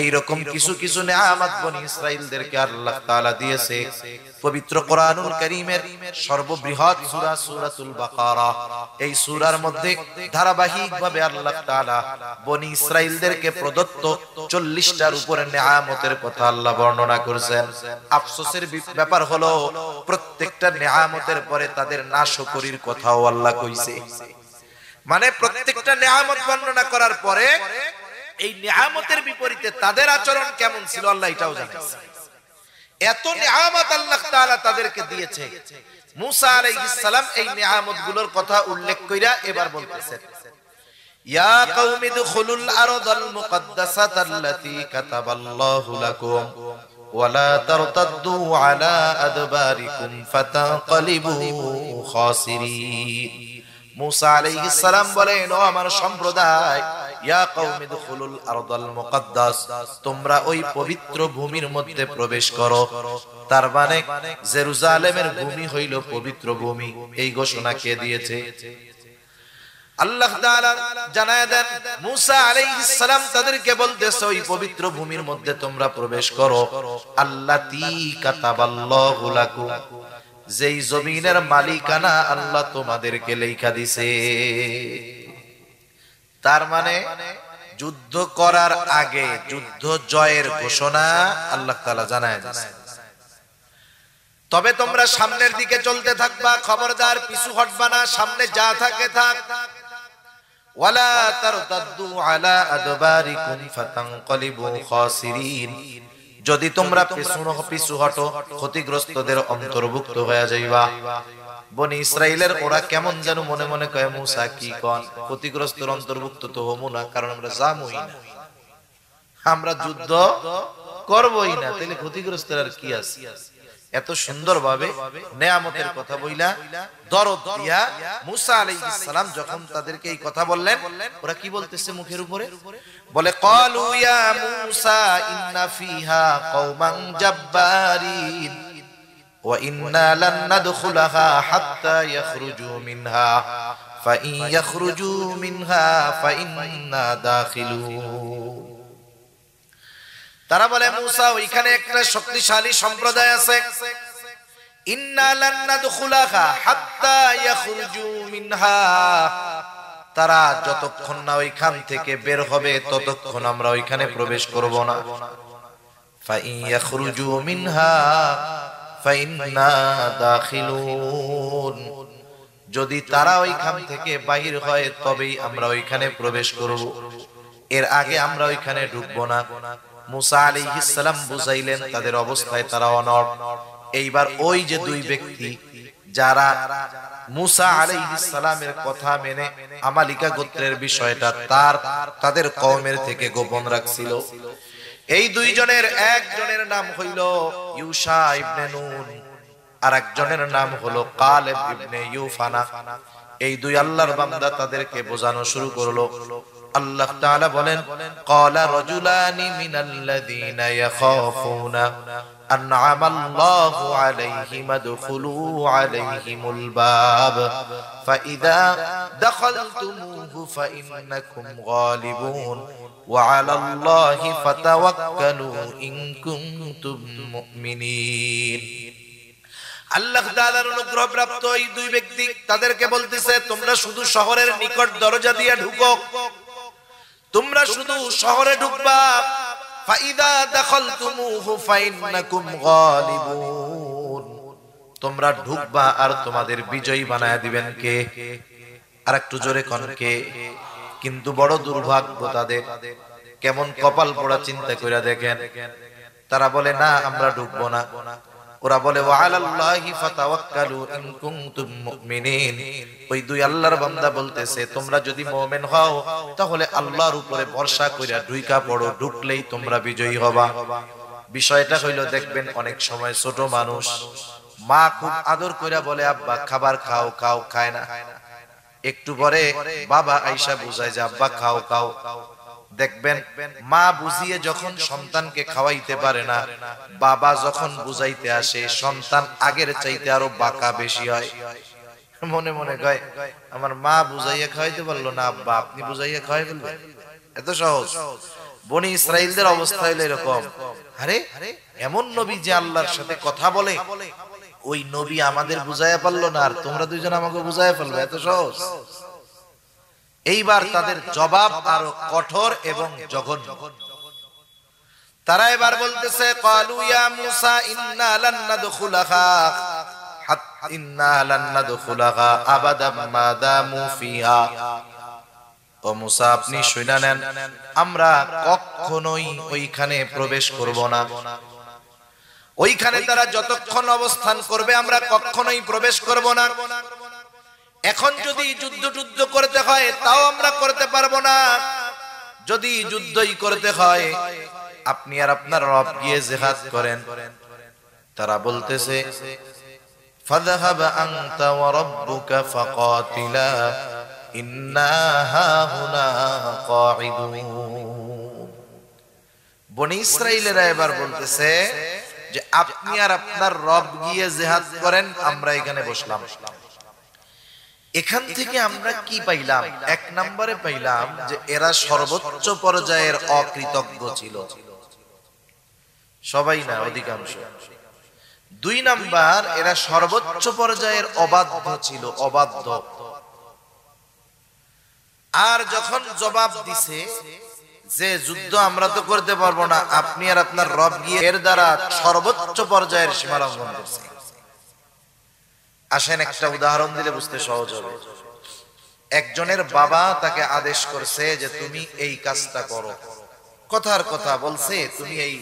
এইরকম কিছু কিছু নিয়ামত বনি ইসরাইলদেরকে আল্লাহ তাআলা দিয়েছে। পবিত্র কোরআনুল কারীমের সর্ববৃহৎ সূরা সূরাতুল বাকারা, এই সূরার মধ্যে ধারাবাহিকভাবে আল্লাহ তাআলা বনি ইসরাইলদেরকে প্রদত্ত 40টার উপরে নিয়ামতের কথা আল্লাহ বর্ণনা করেছেন। আফসোসের ব্যাপার হলো প্রত্যেকটা নিয়ামতের পরে তাদের নাশকরির কথাও আল্লাহ কইছে। মানে প্রত্যেকটা নিয়ামত বর্ণনা করার পরে এই নিয়ামতের বিপরীতে তাদের আচরণ কেমন ছিল আল্লাহ এটাও জানাইছে। এত নিয়ামত আল্লাহ তাআলা তাদেরকে দিয়েছে। মুসা আলাইহিস সালাম এই নিয়ামতগুলোর কথা উল্লেখ কইরা এবার বলতেছেন, ইয়া কওমি দুখুলুল আরদাল মুকদ্দাসাতাল্লাতী কাতাবাল্লাহু লাকুম ওয়া লা তারতাদ্দু আলা আদবারিকুম ফাতানকালিবু খাসিরিন। মুসা আলাইহিস সালাম বলেন, ও আমার সম্প্রদায়, ইয়া কওমি দুখুলুল আরদাল মুকদ্দাস, তোমরা ওই পবিত্র ভূমির মধ্যে প্রবেশ করো। তার মানে জেরুজালেমের ভূমি হইল পবিত্র ভূমি। এই ঘোষণা কে দিয়েছে? আল্লাহ তাআলা জানায় দেন। মুসা আলাইহিস সালাম তাদেরকে বলতেছে, ওই পবিত্র ভূমির মধ্যে তোমরা প্রবেশ করো, আল্লাতী কাতাবাল্লাহু লাকুম, যেই জমিনের মালিকানা আল্লাহ তোমাদেরকে লেখা দিছে। তার মানে যুদ্ধ করার আগে যুদ্ধ জয়ের ঘোষণা আল্লাহ তাআলা জানায় দিয়েছে। তবে তোমরা সামনের দিকে চলতে থাকবা, খবরদার পিছু হটবা না, সামনে যা থাকে থাক। ওয়ালা তারতাদ্দু আলা আদবারিকুম ফাতানকালিবু খাসিরিন, যদি তোমরা পিছু হটো ক্ষতিগ্রস্তদের অন্তর্ভুক্ত হয়ে যাইবা। বনি ইসরাইলের ওরা কেমন যেন মনে মনে কয়, মুসা কি কোন, ক্ষতিগ্রস্তের অন্তর্ভুক্ত তো হমু না, কারণ আমরা যামই না, আমরা যুদ্ধ করবই না, তাহলে ক্ষতিগ্রস্তের আর কি আছে। এত সুন্দরভাবে নিয়ামতের কথা বইলা দরদ দিয়া মুসা আলাইহিস সালাম যখন তাদেরকে এই কথা বললেন, ওরা কি বলতেছে মুখের উপরে? বলে, ক্বালু ইয়া মুসা ইন্না ফিহা কওমান জাব্বারিন ওয়া ইন্না লান নাদখুলাহা হাত্তা ইয়াখরুজু মিনহা ফাইন ইয়াখরুজু মিনহা ফাইন্না দাখিলুন। তারা বলে, মুসা, ওইখানে একটা শক্তিশালী সম্প্রদায় আছে, ইন্না লান নাদখুলাহা হাত্তা ইয়াখরুজু মিনহা, তারা যতক্ষণ না ওইখান থেকে বের হবে ততক্ষণ আমরা ওইখানে প্রবেশ করব না। ফাইন ইয়াখরুজু মিনহা ফাইন্না দাখিলুন, যদি তারা ওইখান থেকে বাহির হয় তবেই আমরা ওইখানে প্রবেশ করব, এর আগে আমরা ওইখানে ঢুকবো না। মুসা আলাইহিস সালাম বুঝাইলেন তাদের অবস্থায় তারা অনড়। এইবার ওই যে দুই ব্যক্তি যারা মুসা আলাইহিস সালামের কথা মেনে আমালিকা গোত্রের বিষয়টা তাদের কওমের থেকে গোপন রাখছিল, এই দুইজনের একজনের নাম হইল ইউশা ইবনে নুন, আর একজনের নাম হলো কালেব ইবনে ইউফানা। এই দুই আল্লাহর বান্দা তাদেরকে বোঝানো শুরু করলো, আল্লাহ তাআলা বলেন ক্বালা রাজুলানি মিনাল্লাযীনা ইয়াখাফুনা আন'আমাল্লাহু আলাইহিম আদখুলু আলাইহিমুল বাব ফাইযা দাখালতুমুহু ফাইন্নাকুম গালিবুন ওয়া আলাল্লাহি ফাতাওয়াক্কালু ইন কুনতুম মুমিনিন। আল্লাহ তাআলার অনুগ্রহপ্রাপ্ত এই দুই ব্যক্তি তাদেরকে বলতেছে তোমরা শুধু শহরের নিকট দরজা দিয়ে ঢুকো, তোমরা শুধু শহরে ঢুকবা। ফাইদা দাখালতুমুহু ফাইন্নাকুম গালিবুন, তোমরা ঢুকবা আর তোমাদের বিজয়ী বানায়া দিবেন কে? আর একটু জোরে কোন কে? কিন্তু বড় দুর্ভাগ্য তাদের, কেমন কপাল পোড়া চিন্তা কইরা দেখেন। তারা বলে না আমরা ঢুকবো না। ওরা বলে ওয়া আলাল্লাহি ফাতাওয়াক্কালু ইন কুনতুম মুমিনিন। ওই দুই আল্লাহর বান্দা বলতেছে তোমরা যদি মুমিন হও তাহলে আল্লাহর উপরে ভরসা কইরা ঢুইকা পড়ো, ঢুকলেই তোমরা বিজয়ী হবা। বিষয়টা হইলো দেখবেন অনেক সময় ছোট মানুষ মা খুব আদর কইরা বলে আব্বা খাবার খাও, খাও, খায় না। একটু পরে বাবা আয়েশা বুঝায় যে আব্বা খাও, খাও। দেখবেন মা বুঝিয়ে যখন সন্তানকে খাওয়াইতে পারে না, বাবা যখন বুঝাইতে আসে সন্তান আগের চাইতে আরো বাঁকা বেশি হয়। মনে মনে কয় আমার মা বুঝাইয়া খাওয়াইতে পারলো না, আব্বা আপনি বুঝাইয়া খাওয়াই ফেলবেন, এত সহজ। বনি ইসরাইলদের অবস্থা হলো এরকম। আরে এমন নবী যে আল্লাহর সাথে কথা বলে, ওই নবী আমাদের বুঝাইয়া পারলো না, আর তোমরা দুইজন আমাকে বুঝাইয়া ফেলবে, এত সহজ। এইবার তাদের জবাব আরো কঠোর এবং জঘন্য। তারা এবার বলতেছে ক্বালু ইয়া মূসা ইন্না লান নাদখুলাহা আবাদাম মা দামু ফিহা। ও মূসা আপনি শুনে নেন, আমরা কখনোই ওইখানে প্রবেশ করব না। ওইখানে তারা যতক্ষণ অবস্থান করবে আমরা কখনোই প্রবেশ করব না। এখন যদি যুদ্ধ করতে হয় তাও আমরা করতে পারবো না। যদি যুদ্ধই করতে হয় আপনি আর আপনার রব গিয়ে জিহাদ করেন। তারা বলতেছে ফাযহাব আনতা ওয়া রাব্বুকা ফাকাতিলা ইন্না হাহুনা কাঈদুন। বনি ইসরাইলেরা এবার বলতেছে যে আপনি আর আপনার রব গিয়ে জিহাদ করেন, আমরা এখানে বসলাম। এখান থেকে আমরা কি পাইলাম? এক নম্বরে পাইলাম যে এরা সর্বোচ্চ পর্যায়ের অকৃতজ্ঞ ছিল, সবাই না অধিকাংশ। দুই নাম্বার এরা সর্বোচ্চ পর্যায়ের অবাধ্য ছিল, অবাধ্য। আর যখন জবাব দিছে যে যুদ্ধ আমরা তো করতে পারবো না, আপনি আর আপনার রব গিয়ে, এর দ্বারা সর্বোচ্চ পর্যায়ের সীমা লঙ্ঘন করছে। আসেন একটা উদাহরণ দিলে বুঝতে সহজ হবে। একজনের বাবা তাকে আদেশ করছে যে তুমি এই কাজটা করো, কথার কথা বলছে তুমি এই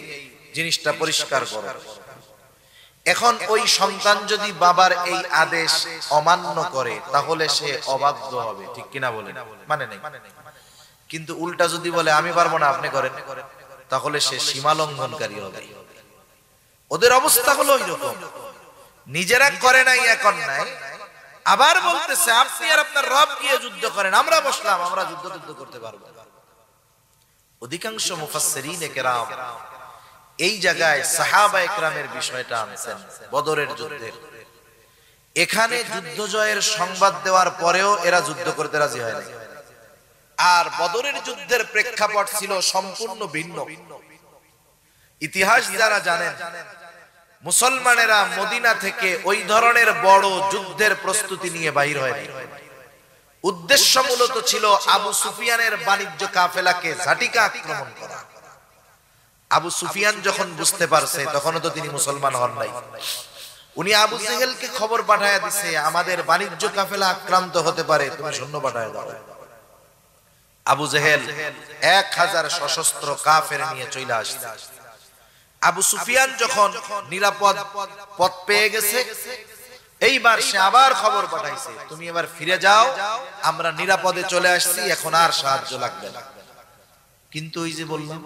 জিনিসটা পরিষ্কার করো। এখন ওই সন্তান যদি বাবার এই আদেশ অমান্য করে তাহলে সে অবাধ্য হবে, ঠিক কিনা বলেন? মানে নেই। কিন্তু উল্টা যদি বলে আমি পারবো না আপনি করেন, তাহলে সে সীমা লঙ্ঘনকারী হবে। ওদের অবস্থা হলো ওইরকম, নিজেরা করে নাই এখন নাই, আবার বলতেছে আপনি আর আপনার রব গিয়ে যুদ্ধ করেন, আমরা বসলাম, আমরা যুদ্ধ করতে পারবো। অধিকাংশ মুফাসসিরিনে কেরাম এই জায়গায় সাহাবায়ে কেরামের বিষয়টা আনছেন বদরের যুদ্ধের। এখানে যুদ্ধ জয়ের সংবাদ দেওয়ার পরেও এরা যুদ্ধ করতে রাজি হয় না। আর বদরের যুদ্ধের প্রেক্ষাপট ছিল সম্পূর্ণ ভিন্ন। ইতিহাস যারা জানেন, মুসলমানেরা মদিনা থেকে ওই ধরনের বড় যুদ্ধের প্রস্তুতি নিয়ে বাইর হয়। উদ্দেশ্য মূলত ছিল আবু সুফিয়ানের বাণিজ্য কাফেলাকে ঝাটিকা আক্রমণ করা। আবু সুফিয়ান যখন বুঝতে পারছে, তখনও তো তিনি মুসলমান হন নাই, উনি আবু জেহেলকে খবর পাঠায়া দিছে আমাদের বাণিজ্য কাফেলা আক্রান্ত হতে পারে, তুমি সৈন্য পাঠায়া দাও। আবু জেহেল 1000 সশস্ত্র কাফের নিয়ে চলে আসছে। আবু সুফিয়ান যখন নিরাপদ পথ পেয়ে গেছে, এইবার সে আবার খবর পাঠাইছে তুমি এবার ফিরে যাও, আমরা নিরাপদে চলে আসছি, এখন আর সাহায্য লাগবে না। কিন্তু ওই যে বললাম,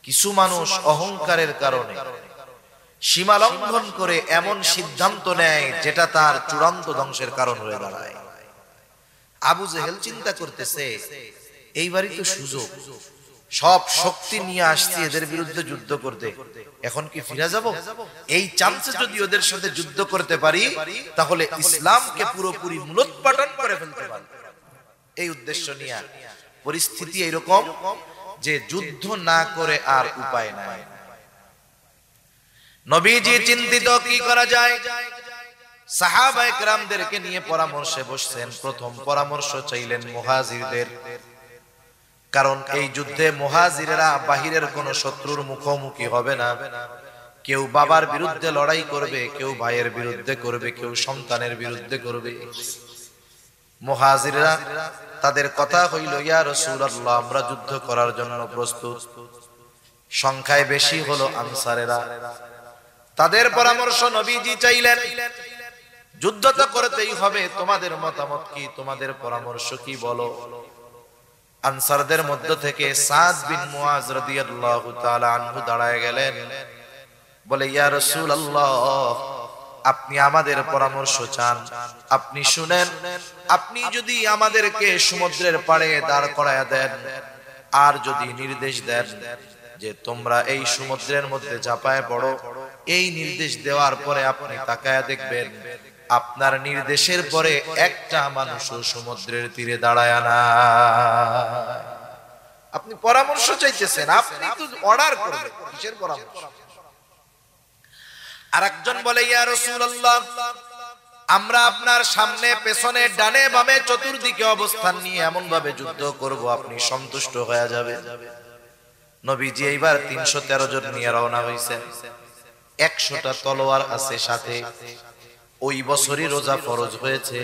কিছু মানুষ অহংকারের কারণে সীমা লঙ্ঘন করে এমন সিদ্ধান্ত নেয় যেটা তার চূড়ান্ত ধ্বংসের কারণ হয়ে দাঁড়ায়। আবু জেহেল চিন্তা করতেছে এইবারই তো সুযোগ, সব শক্তি নিয়ে আসছি এদের বিরুদ্ধে যুদ্ধ করতে, এখন কি ফিরে যাব? এই চান্সে যদি ওদের সাথে যুদ্ধ করতে পারি তাহলে ইসলামকে পুরোপুরি মূলোৎপাটন করে ফেলতে পারি। এই উদ্দেশ্য নিয়ে পরিস্থিতি এরকম যে যুদ্ধ না করে আর উপায় নাই। নবীজি চিন্তিত কি করা যায়। সাহাবায়ে কেরামদেরকে নিয়ে পরামর্শে বসছেন। প্রথম পরামর্শ চাইলেন মুহাজিরদের, কারণ এই যুদ্ধে মুহাজিরেরা বাহিরের কোন শত্রুর মুখোমুখি হবে না। কেউ বাবার বিরুদ্ধে লড়াই করবে, কেউ ভাইয়ের বিরুদ্ধে করবে, কেউ সন্তানের বিরুদ্ধে করবে। মুহাজিররা তাদের কথা হইল, ইয়া রাসূলুল্লাহ, আমরা যুদ্ধ করার জন্য প্রস্তুত। সংখ্যায় বেশি হলো আনসারেরা। তাদের পরামর্শ নবীজি চাইলেন, যুদ্ধ তো করতেই হবে, তোমাদের মতামত কি, তোমাদের পরামর্শ কি বলো। আনসারদের মধ্য থেকে সাদ বিন মুআজ রাদিয়াল্লাহু তাআলা আনহু দাঁড়ায় গেলেন, বলে, ইয়া রাসূলুল্লাহ, আপনি আমাদের পরামর্শ চান, আপনি শুনেন। আপনি যদি আমাদেরকে সমুদ্রের পাড়ে দাঁড় করায়া দেন আর যদি নির্দেশ দেন যে তোমরা এই সমুদ্রের মধ্যে ঝাঁপায় পড়ো, এই নির্দেশ দেওয়ার পরে আপনি তাকায়া দেখবেন আপনার নির্দেশের পরে একটা মানুষও সমুদ্রের তীরে দাঁড়ায় না। আপনি পরামর্শ চাইতেছেন, আপনি তো অর্ডার করবেন, কিসের পরামর্শ? আরেকজন বলে, ইয়া রাসূলুল্লাহ, আমরা আপনার সামনে পেছনে ডানে বামে চতুর্দিকে অবস্থান নিয়ে এমন ভাবে যুদ্ধ করব আপনি সন্তুষ্ট হয়ে যাবেন। নবীজি এইবার 313 জন নিয়ে রওনা হইছেন। 100টা তলোয়ার আছে সাথে। ওই বছরই রোজা ফরজ হয়েছে।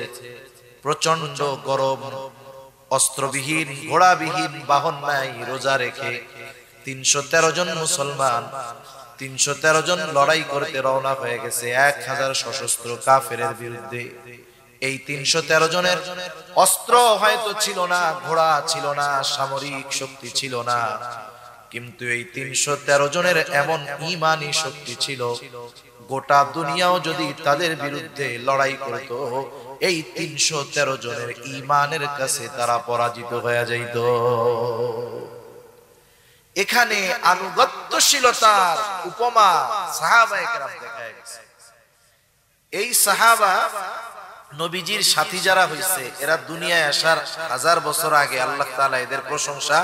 প্রচন্ড গরম, অস্ত্রবিহীন, ঘোড়াবিহীন, বাহন নাই, রোজা রেখে 313 জন মুসলমান 313 জন লড়াই করতে রওনা হয়ে গেছে 1000 সশস্ত্র কাফেরের বিরুদ্ধে। এই 313 জনের অস্ত্র হয়তো ছিল না, ঘোড়া ছিল না, সামরিক শক্তি ছিল না, কিন্তু এই 313 জনের এমন ঈমানি শক্তি ছিল, গোটা দুনিয়াও যদি তাদের বিরুদ্ধে লড়াই করত, এই 313 জনের ঈমানের কাছে তারা পরাজিত হয়ে যাইত। এখানে আনুগত্যশীলতার উপমা সাহাবায়ে কেরাম দেখায় গেছে। এই সাহাবা নবীজির সাথী যারা হইছে, এরা দুনিয়ায় আসার 1000 বছর আগে আল্লাহ তাআলা এদের প্রশংসা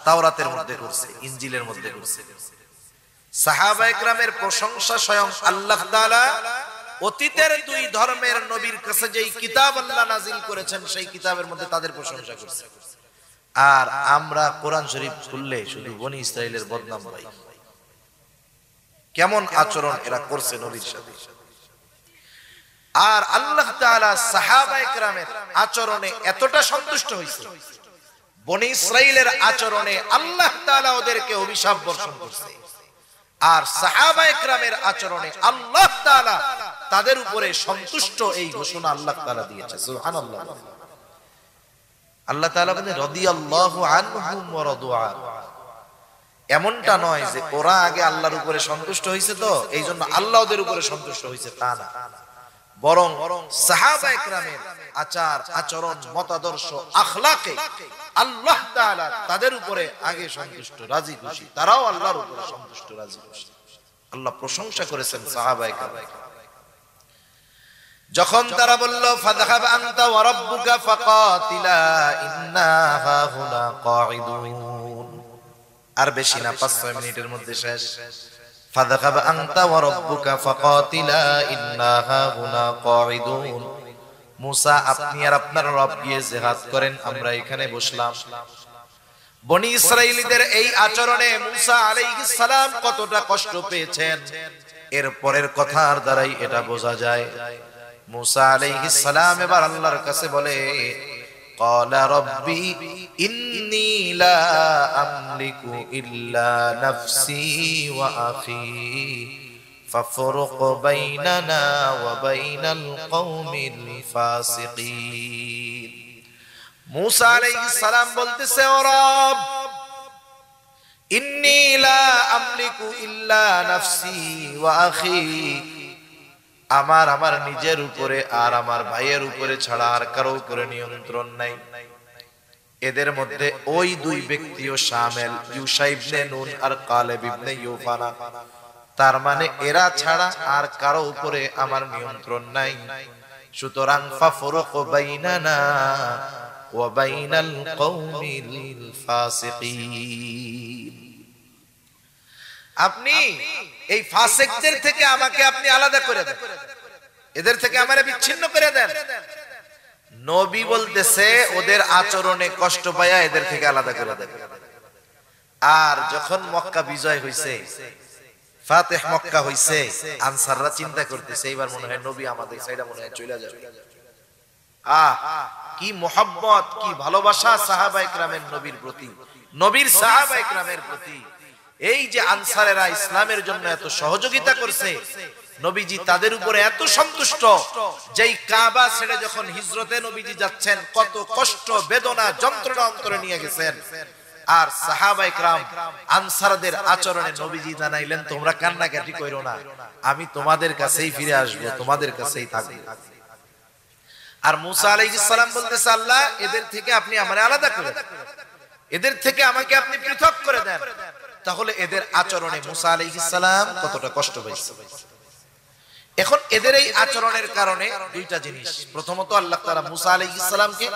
তাওরাতের মধ্যে করছে, ইনজিলের মধ্যে করছে। সাহাবায়ে কেরামের প্রশংসা স্বয়ং আল্লাহ তাআলা অতীতের দুই ধর্মের নবীর কাছে যেই কিতাব আল্লাহ নাজিল করেছেন সেই কিতাবের মধ্যে তাদের প্রশংসা করছে। আর আমরা কোরআন শরীফ খুললে শুধু বনি ইসরাইলের বদনাম পাই। কেমন আচরণ এরা করছে নবীর সাথে। আর আল্লাহ তাআলা সাহাবায়ে কেরামের আচরণে এতটা সন্তুষ্ট হয়েছে, বনি ইসরাইলের আচরণে আল্লাহ তাআলা ওদেরকে অভিশাপ বর্ষণ করছে। আর সাহাবায়ে কেরামের আচরণে আল্লাহ তাআলা তাদের উপরে সন্তুষ্ট, এই ঘোষণা আল্লাহ তাআলা দিয়েছে। সুবহানাল্লাহ। আল্লাহ তাআলা বলেন, রাদিয়াল্লাহু আনহুম ওয়া রাদু আন। এমনটা নয় যে ওরা আগে আল্লাহর উপরে সন্তুষ্ট হয়েছে তো এইজন্য আল্লাহ ওদের উপরে সন্তুষ্ট হয়েছে, তা না। বরং সাহাবায়ে কেরামের আচার আচরণ, মতাদর্শ, আখলাকে আল্লাহ তাআলা তাদের উপরে আগে সন্তুষ্ট, রাজি খুশি, তারাও আল্লাহর উপরে সন্তুষ্ট, রাজি খুশি। আল্লাহ প্রশংসা করেছেন সাহাবায়ে কেরাম। যখন তারা বলল, ফাযহাব আনতা ওয়া রাব্বুকা ফাকাতিলা ইন্না হাহুনা কাঈদুন, আর বেশি না, 5-6 মিনিটের মধ্যে শেষ। ফাযহাব আনতা ওয়া রাব্বুকা ফাকাতিলা ইন্না হাহুনা কাঈদুন, মুসা আপনি আর আপনার রব গিয়ে জিহাদ করেন, আমরা এখানে বসলাম। বনি ইসরাইলীদের এই আচরণে মুসা আলাইহিস সালাম কতটা কষ্ট পেয়েছেন এর পরের কথার দ্বারাই এটা বোঝা যায়। মুসা আলাইহিস সালাম এবার আল্লাহর কাছে বলে, ক্বালা রাব্বি ইন্নী লা আমলিকু ইল্লা নাফসি ওয়া আখি ফাফরুক বাইনানা ওয়া বাইনাল কওমিল ফাসিকিন। মুসা আলাইহিস সালাম বলতেছে, ও রব, ইন্নী লা আমলিকু ইল্লা নাফসি ওয়া আখি, আমার নিজের উপরে আর আমার ভাইয়ের উপরে ছাড়া আর কারো উপরে নিয়ন্ত্রণ নাই। এদের মধ্যে ওই দুই ব্যক্তিও শামিল, ইউশা ইবনে নুন আর কালেব ইবনে ইউফানা। তার মানে এরা ছাড়া আর কারো উপরে আমার নিয়ন্ত্রণ নাই। সুতরাং ফাফরুক বাইনানা ওয়া বাইনাল কওমিল ফাসিকিন। আপনি এই ফাসিকদের থেকে আমাকে আপনি আলাদা করে দেন, এদের থেকে আমারে বিচ্ছিন্ন করে দেন। নবী বলতেছে ওদের আচরণে কষ্ট পায়া এদের থেকে আলাদা করে দেন। আর যখন মক্কা বিজয় হইছে, ফাতিহ মক্কা হইছে, আনসাররা চিন্তা করতেছে এইবার মনে হয় নবী আমাদের সাইডা মনে হয় চলে যাবে। কি মোহাব্বত, কি ভালোবাসা সাহাবায়ে কেরামের নবীর প্রতি, নবীর সাহাবায়ে কেরামের প্রতি। এই যে আনসারেরা ইসলামের জন্য এত সহযোগিতা করছে, নবীজি তাদের উপরে এত সন্তুষ্ট, যেই কাবা ছেড়ে যখন হিজরতে নবীজি যাচ্ছেন কত কষ্ট বেদনা যন্ত্রণা অন্তরে নিয়ে গেছেন। আর সাহাবায়ে কেরাম আনসারদের আচরণে নবীজি জানাইলেন তোমরা কান্নাকাটি কইরো না, আমি তোমাদের কাছেই ফিরে আসবো, তোমাদের কাছেই থাকবো। আর মুসা আলাইহিস সালাম বলতেছে আল্লাহ এদের থেকে আপনি আমারে আলাদা করে দেন, এদের থেকে আমাকে আপনি পৃথক করে দেন। তাহলে এদের আচরণে মুসা আলাইহিস সালাম কতটা কষ্ট পাইছে। এখন এদের এই আচরণের কারণে দুইটা জিনিস। প্রথমত আল্লাহ তাআলা মুসা আলাইহিস সালামকে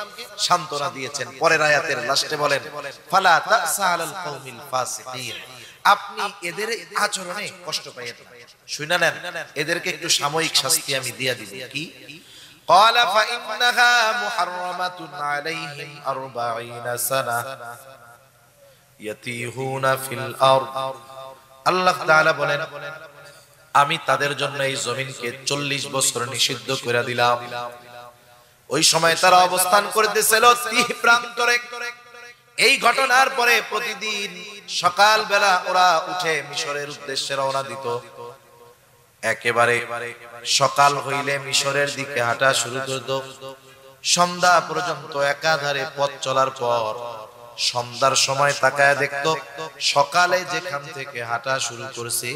সান্ত্বনা দিয়েছেন। পরের আয়াতের লাস্টে বলেন ফালা তাসা আলাল কওমিল ফাসিকিন, আপনি এদের আচরণে কষ্ট পাইয়েন না। শুনে নেন, এদেরকে একটু সাময়িক শাস্তি আমি দিয়া দিব। কি? ক্বালা ফাইন্নাহা মুহাররামাতুন আলাইহিম 40 সানা ইয়াতিহুনা ফিল আরদ। আল্লাহ তাআলা বলেন আমি তাদের জন্য এই জমিনকে 40 বছর নিষিদ্ধ করে দিলাম। ওই সময় তারা অবস্থান করতেছিল তিহ প্রান্তরে। এই ঘটনার পরে প্রতিদিন সকাল বেলা ওরা উঠে মিশরের উদ্দেশ্যে রওনা দিত। একেবারে সকাল হইলে মিশরের দিকে হাঁটা শুরু করত। সন্ধ্যা পর্যন্ত একাধারে পথ চলার পর সন্ধ্যার সময় তাকায় দেখতো সকালে যেখান থেকে হাঁটা শুরু করছে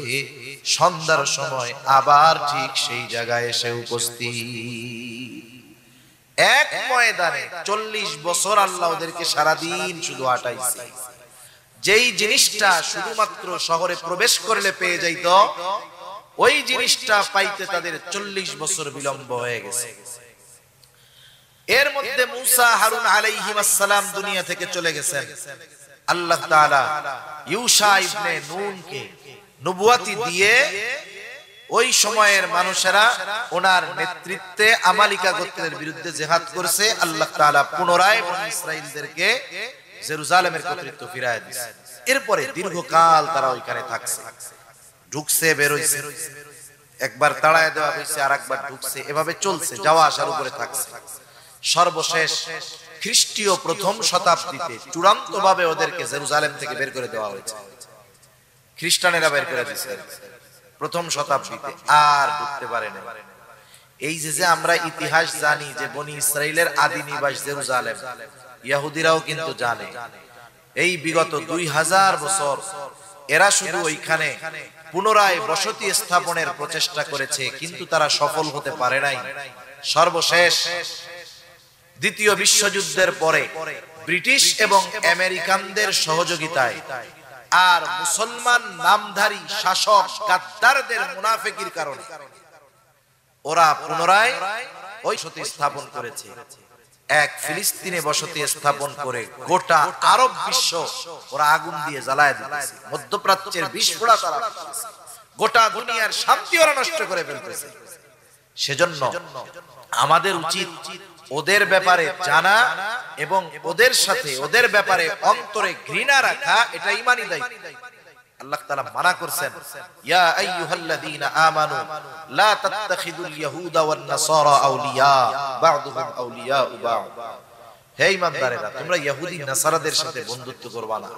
সন্ধ্যার সময় আবার ঠিক সেই জায়গায় এসে উপস্থিত। এক ময়দানে 40 বছর আল্লাহ ওদেরকে সারাদিন শুধু হাঁটাইছে। যেই জিনিসটা শুধুমাত্র শহরে প্রবেশ করলে পেয়ে যাইত, ওই জিনিসটা পাইতে তাদের 40 বছর বিলম্ব হয়ে গেছে। এর মধ্যে মুসা হারুন আলাইহিস সালাম দুনিয়া থেকে চলে গেছেন। আল্লাহ তাআলা ইউশা ইবনে নুনকে নবুয়াতি দিয়ে ওই সময়ের মানুষেরা ওনার নেতৃত্বে আমালিকা গোত্রের বিরুদ্ধে জিহাদ করছে। আল্লাহ তাআলা পুনরায় বনী ইসরাইলদেরকে জেরুজালেমের কর্তৃত্ব ফিরায় দিয়েছে। এরপরে দীর্ঘকাল তারা ওইখানে থাকছে, ঢুকছে বের হইছে, একবার তাড়ায় দেওয়া হয়েছে আর একবার ঢুকছে, এভাবে চলছে, যাওয়া আসার উপরে থাকছে। সর্বশেষ খ্রিস্টীয় প্রথম শতাব্দীতে চূড়ান্ত ভাবে ওদেরকে জেরুজালেম থেকে বের করে দেওয়া হয়েছে। খ্রিস্টানেরা বের করে দিয়েছে প্রথম শতাব্দীতে, আর ঢুকতে পারে না। এই যে আমরা ইতিহাস জানি যে বনী ইসরাইলের আদি নিবাস জেরুজালেম, ইহুদিরাও কিন্তু জানে। এই বিগত 2000 বছর এরা শুধু ওইখানে পুনরায় বসতি স্থাপনের প্রচেষ্টা করেছে, কিন্তু তারা সফল হতে পারে নাই। সর্বশেষ দ্বিতীয় বিশ্বযুদ্ধের পরে ব্রিটিশ এবং আমেরিকানদের সহযোগিতায় আর মুসলমান নামধারী শাসক গাদ্দারদের মুনাফিকির কারণে ওরা পুনরায় ওই বসতি স্থাপন করেছে। এক ফিলিস্তিনে বসতি স্থাপন করে গোটা আরব বিশ্ব ওরা আগুন দিয়ে জ্বালায় দিতেছে। মধ্যপ্রাচ্যের বিস্ফোরা তারা করতেছে, গোটা দুনিয়ার শান্তি ওরা নষ্ট করে ফেলতেছে। সেজন্য আমাদের উচিত ওদের ব্যাপারে জানা এবং ওদের সাথে ওদের ব্যাপারে অন্তরে ঘৃণা রাখা, এটা ঈমানি দায়িত্ব। আল্লাহ তাআলা মানা করছেন, ইয়া আইয়ুহাল্লাযীনা আমানু লা তাত্তাখিযুল ইয়াহুদা ওয়ান নাসারা আউলিয়া বা'দুহুম আউলিয়াউ বা'দ। হে ঈমানদারেরা, তোমরা ইহুদি নাসারাদের সাথে বন্ধুত্ব করবা না।